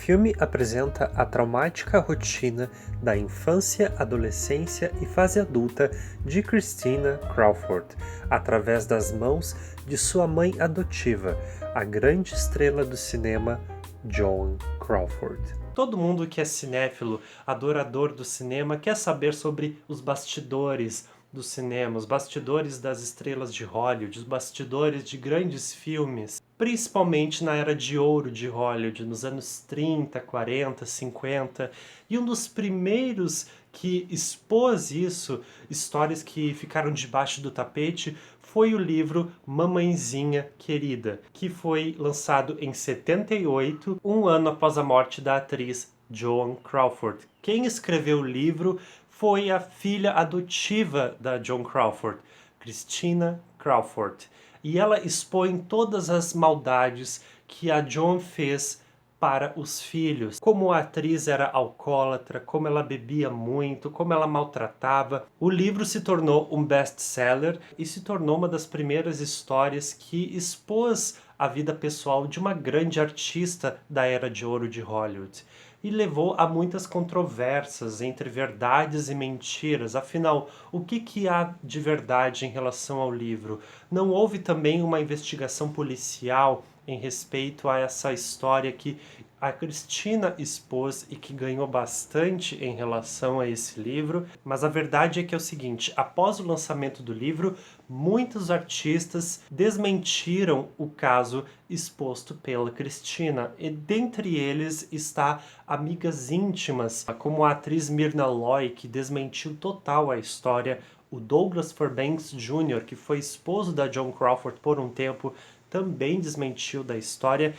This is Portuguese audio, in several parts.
filme apresenta a traumática rotina da infância, adolescência e fase adulta de Christina Crawford, através das mãos de sua mãe adotiva, a grande estrela do cinema, Joan Crawford. Todo mundo que é cinéfilo, adorador do cinema, quer saber sobre os bastidores do cinema, os bastidores das estrelas de Hollywood, os bastidores de grandes filmes, principalmente na era de ouro de Hollywood, nos anos 30, 40, 50. E um dos primeiros que expôs isso, histórias que ficaram debaixo do tapete, foi o livro Mamãezinha Querida, que foi lançado em 78, um ano após a morte da atriz Joan Crawford. Quem escreveu o livro foi a filha adotiva da Joan Crawford, Christina Crawford. E ela expõe todas as maldades que a Joan fez para os filhos. Como a atriz era alcoólatra, como ela bebia muito, como ela maltratava. O livro se tornou um best-seller e se tornou uma das primeiras histórias que expôs a vida pessoal de uma grande artista da era de ouro de Hollywood. E levou a muitas controvérsias entre verdades e mentiras. Afinal, o que há de verdade em relação ao livro? Não houve também uma investigação policial em respeito a essa história que a Christina expôs e que ganhou bastante em relação a esse livro, mas a verdade é que é o seguinte: após o lançamento do livro, muitos artistas desmentiram o caso exposto pela Christina, e dentre eles está amigas íntimas, como a atriz Myrna Loy, que desmentiu total a história, o Douglas Fairbanks Jr., que foi esposo da Joan Crawford por um tempo, também desmentiu da história,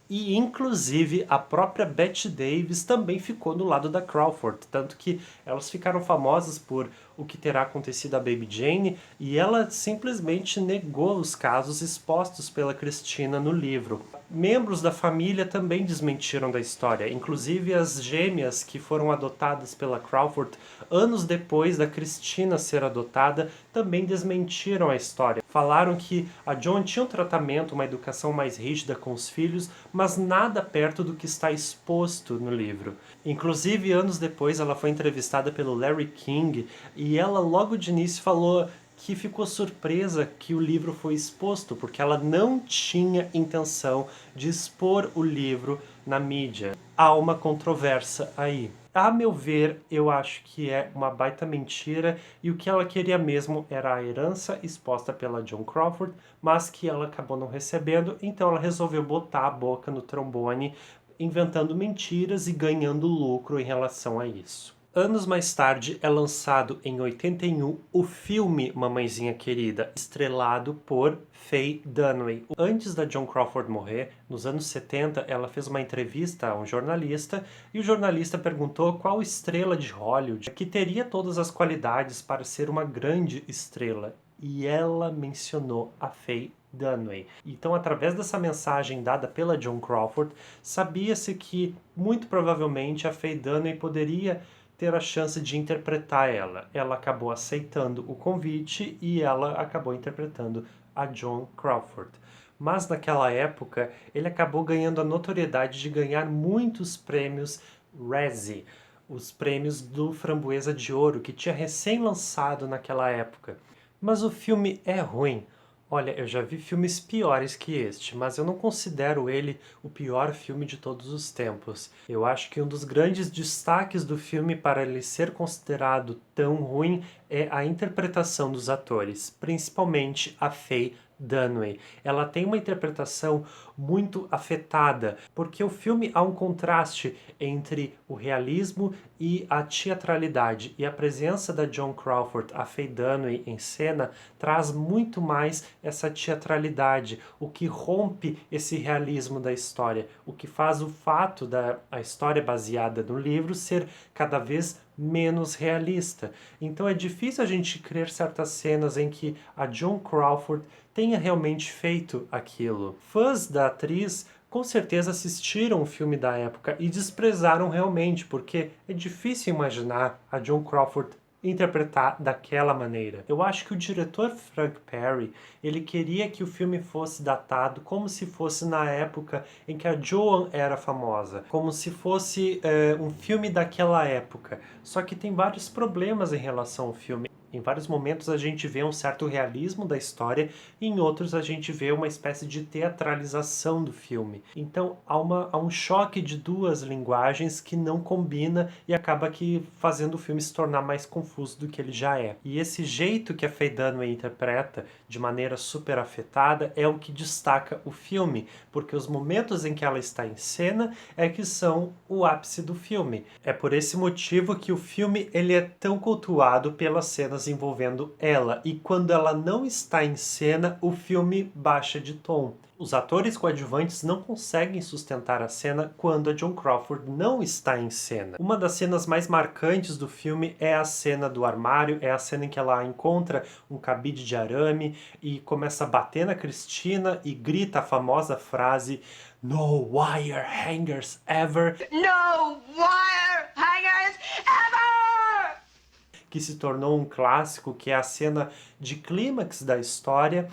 e inclusive a própria Bette Davis também ficou do lado da Crawford, tanto que elas ficaram famosas por o que terá acontecido a Baby Jane, e ela simplesmente negou os casos expostos pela Christina no livro. Membros da família também desmentiram da história, inclusive as gêmeas que foram adotadas pela Crawford anos depois da Christina ser adotada também desmentiram a história. Falaram que a Joan tinha um tratamento, uma educação mais rígida com os filhos, mas nada perto do que está exposto no livro. Inclusive, anos depois, ela foi entrevistada pelo Larry King e ela logo de início falou que ficou surpresa que o livro foi exposto, porque ela não tinha intenção de expor o livro na mídia. Há uma controvérsia aí. A meu ver, eu acho que é uma baita mentira, e o que ela queria mesmo era a herança exposta pela Joan Crawford, mas que ela acabou não recebendo, então ela resolveu botar a boca no trombone, inventando mentiras e ganhando lucro em relação a isso. Anos mais tarde é lançado em 81 o filme Mamãezinha Querida, estrelado por Faye Dunaway. Antes da Joan Crawford morrer, nos anos 70, ela fez uma entrevista a um jornalista e o jornalista perguntou qual estrela de Hollywood que teria todas as qualidades para ser uma grande estrela. E ela mencionou a Faye Dunaway. Então, através dessa mensagem dada pela Joan Crawford, sabia-se que, muito provavelmente, a Faye Dunaway poderia ter a chance de interpretar ela. Ela acabou aceitando o convite e ela acabou interpretando a Joan Crawford. Mas naquela época, ele acabou ganhando a notoriedade de ganhar muitos prêmios Razzie, os prêmios do Framboesa de Ouro, que tinha recém-lançado naquela época. Mas o filme é ruim. Olha, eu já vi filmes piores que este, mas eu não considero ele o pior filme de todos os tempos. Eu acho que um dos grandes destaques do filme para ele ser considerado tão ruim é a interpretação dos atores, principalmente a Faye Dunaway. Ela tem uma interpretação muito afetada, porque o filme há um contraste entre o realismo e a teatralidade, e a presença da Joan Crawford, a Faye Dunaway, em cena traz muito mais essa teatralidade, o que rompe esse realismo da história, o que faz o fato da a história baseada no livro ser cada vez menos realista. Então é difícil a gente crer certas cenas em que a Joan Crawford tenha realmente feito aquilo. Fãs da atriz com certeza assistiram o filme da época e desprezaram realmente, porque é difícil imaginar a Joan Crawford interpretar daquela maneira. Eu acho que o diretor Frank Perry, ele queria que o filme fosse datado como se fosse na época em que a Joan era famosa, como se fosse um filme daquela época. Só que tem vários problemas em relação ao filme. Em vários momentos a gente vê um certo realismo da história e em outros a gente vê uma espécie de teatralização do filme. Então há um choque de duas linguagens que não combina e acaba que fazendo o filme se tornar mais confuso do que ele já é. E esse jeito que a Faye Dunaway interpreta de maneira super afetada é o que destaca o filme, porque os momentos em que ela está em cena é que são o ápice do filme. É por esse motivo que o filme ele é tão cultuado pelas cenas envolvendo ela, e quando ela não está em cena, o filme baixa de tom. Os atores coadjuvantes não conseguem sustentar a cena quando a Joan Crawford não está em cena. Uma das cenas mais marcantes do filme é a cena do armário, é a cena em que ela encontra um cabide de arame e começa a bater na Cristina e grita a famosa frase "No wire hangers ever", No wire hangers ever! que se tornou um clássico, que é a cena de clímax da história.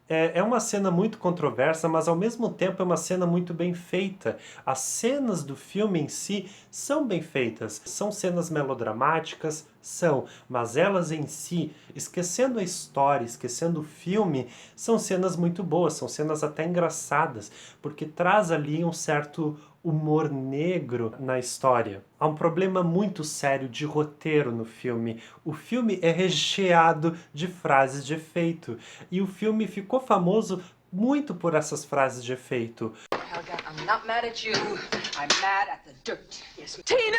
É uma cena muito controversa, mas ao mesmo tempo é uma cena muito bem feita. As cenas do filme em si são bem feitas. São cenas melodramáticas, são, mas elas em si, esquecendo a história, esquecendo o filme, são cenas muito boas, são cenas até engraçadas, porque traz ali um certo humor negro na história. Há um problema muito sério de roteiro no filme. O filme é recheado de frases de efeito. E o filme ficou famoso muito por essas frases de efeito. Helga, I'm not mad at you. I'm mad at the dirt. Yes. Tina!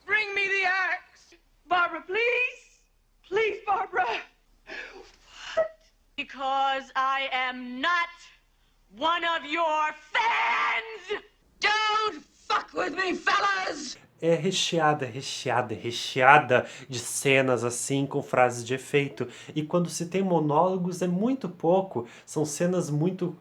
Bring me the axe! Barbara, please! Please, Barbara! What? Because I am not one of your fans! Don't fuck with me, fellas! É recheada de cenas assim, com frases de efeito. E quando se tem monólogos é muito pouco, são cenas muito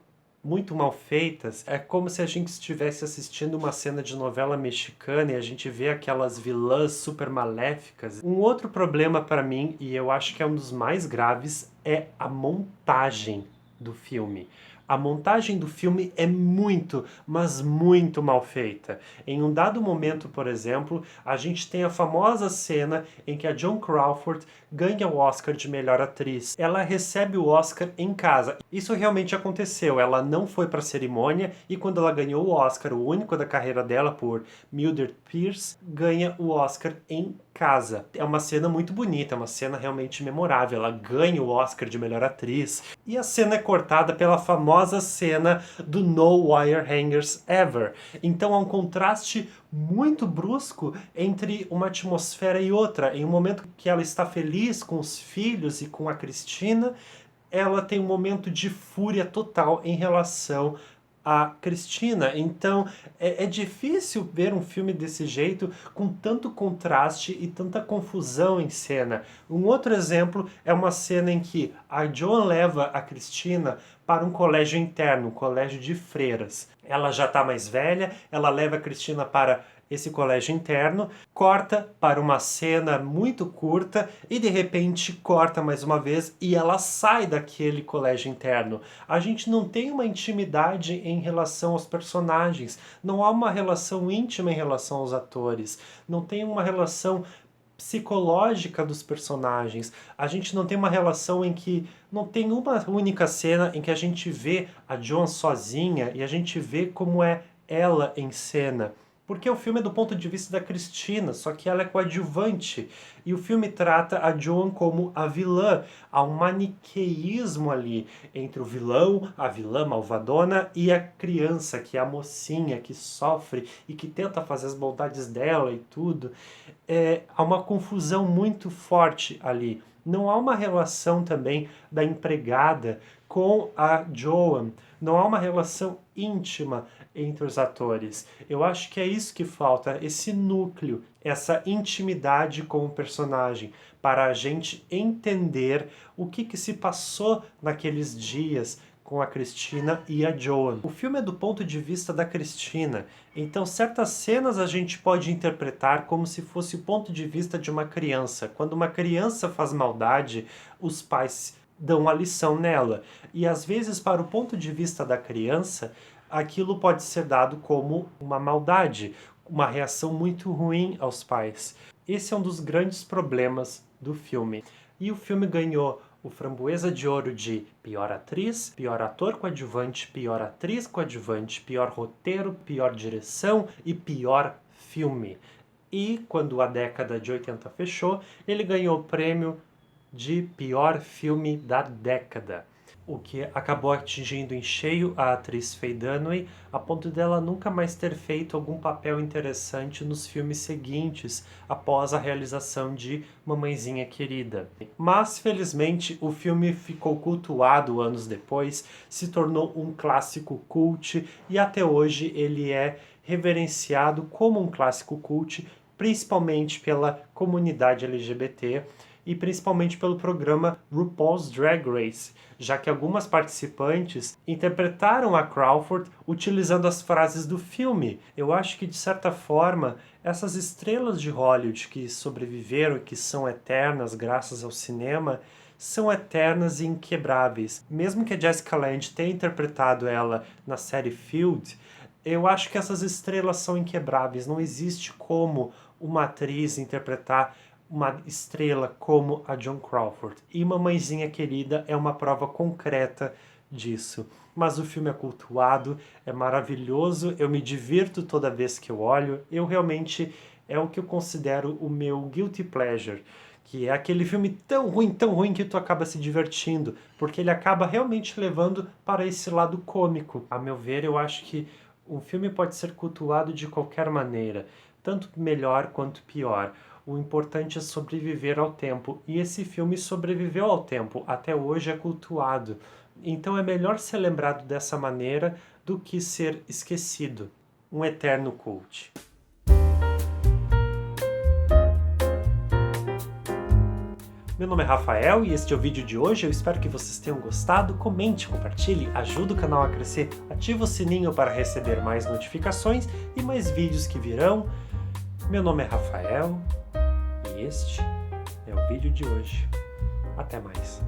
mal feitas. É como se a gente estivesse assistindo uma cena de novela mexicana e a gente vê aquelas vilãs super maléficas. Um outro problema para mim, e eu acho que é um dos mais graves, é a montagem do filme. A montagem do filme é muito, mas muito mal feita. Em um dado momento, por exemplo, a gente tem a famosa cena em que a Joan Crawford ganha o Oscar de melhor atriz. Ela recebe o Oscar em casa. Isso realmente aconteceu. Ela não foi para a cerimônia e quando ela ganhou o Oscar, o único da carreira dela, por Mildred Pierce, ganha o Oscar em casa. É uma cena muito bonita, é uma cena realmente memorável. Ela ganha o Oscar de melhor atriz. E a cena é cortada pela famosa cena do No Wire Hangers Ever. Então há um contraste muito brusco entre uma atmosfera e outra. Em um momento que ela está feliz com os filhos e com a Cristina, ela tem um momento de fúria total em relação a Cristina. Então é difícil ver um filme desse jeito, com tanto contraste e tanta confusão em cena. Um outro exemplo é uma cena em que a Joan leva a Cristina para um colégio interno, um colégio de freiras. Ela já está mais velha, ela leva a Cristina para esse colégio interno, corta para uma cena muito curta e de repente corta mais uma vez e ela sai daquele colégio interno. A gente não tem uma intimidade em relação aos personagens, não há uma relação íntima em relação aos atores, não tem uma relação psicológica dos personagens. A gente não tem uma relação em que não tem uma única cena em que a gente vê a Joan sozinha e a gente vê como é ela em cena. Porque o filme é do ponto de vista da Cristina, só que ela é coadjuvante. E o filme trata a Joan como a vilã. Há um maniqueísmo ali entre o vilão, a vilã malvadona, e a criança, que é a mocinha, que sofre e que tenta fazer as bondades dela e tudo. Há uma confusão muito forte ali. Não há uma relação também da empregada com a Joan. Não há uma relação íntima entre os atores. Eu acho que é isso que falta, esse núcleo, essa intimidade com o personagem, para a gente entender o que se passou naqueles dias com a Christina e a Joan. O filme é do ponto de vista da Christina, então certas cenas a gente pode interpretar como se fosse o ponto de vista de uma criança. Quando uma criança faz maldade, os pais dão a lição nela. E às vezes, para o ponto de vista da criança, aquilo pode ser dado como uma maldade, uma reação muito ruim aos pais. Esse é um dos grandes problemas do filme. E o filme ganhou o Framboesa de Ouro de pior atriz, pior ator coadjuvante, pior atriz coadjuvante, pior roteiro, pior direção e pior filme. E quando a década de 80 fechou, ele ganhou o prêmio de pior filme da década, o que acabou atingindo em cheio a atriz Faye Dunaway, a ponto dela nunca mais ter feito algum papel interessante nos filmes seguintes, após a realização de Mamãezinha Querida. Mas, felizmente, o filme ficou cultuado anos depois, se tornou um clássico cult, e até hoje ele é reverenciado como um clássico cult, principalmente pela comunidade LGBT, e principalmente pelo programa RuPaul's Drag Race, já que algumas participantes interpretaram a Crawford utilizando as frases do filme. Eu acho que, de certa forma, essas estrelas de Hollywood que sobreviveram e que são eternas graças ao cinema, são eternas e inquebráveis. Mesmo que a Jessica Lange tenha interpretado ela na série Field, eu acho que essas estrelas são inquebráveis. Não existe como uma atriz interpretar uma estrela como a Joan Crawford. E Mamãezinha Querida é uma prova concreta disso. Mas o filme é cultuado, é maravilhoso, eu me divirto toda vez que eu olho. Eu realmente, é o que eu considero o meu guilty pleasure, que é aquele filme tão ruim que tu acaba se divertindo, porque ele acaba realmente levando para esse lado cômico. A meu ver, eu acho que um filme pode ser cultuado de qualquer maneira, tanto melhor quanto pior. O importante é sobreviver ao tempo. E esse filme sobreviveu ao tempo. Até hoje é cultuado. Então é melhor ser lembrado dessa maneira do que ser esquecido. Um eterno cult. Meu nome é Rafael e este é o vídeo de hoje. Eu espero que vocês tenham gostado. Comente, compartilhe, ajude o canal a crescer. Ative o sininho para receber mais notificações e mais vídeos que virão. Meu nome é Rafael. E este é o vídeo de hoje. Até mais.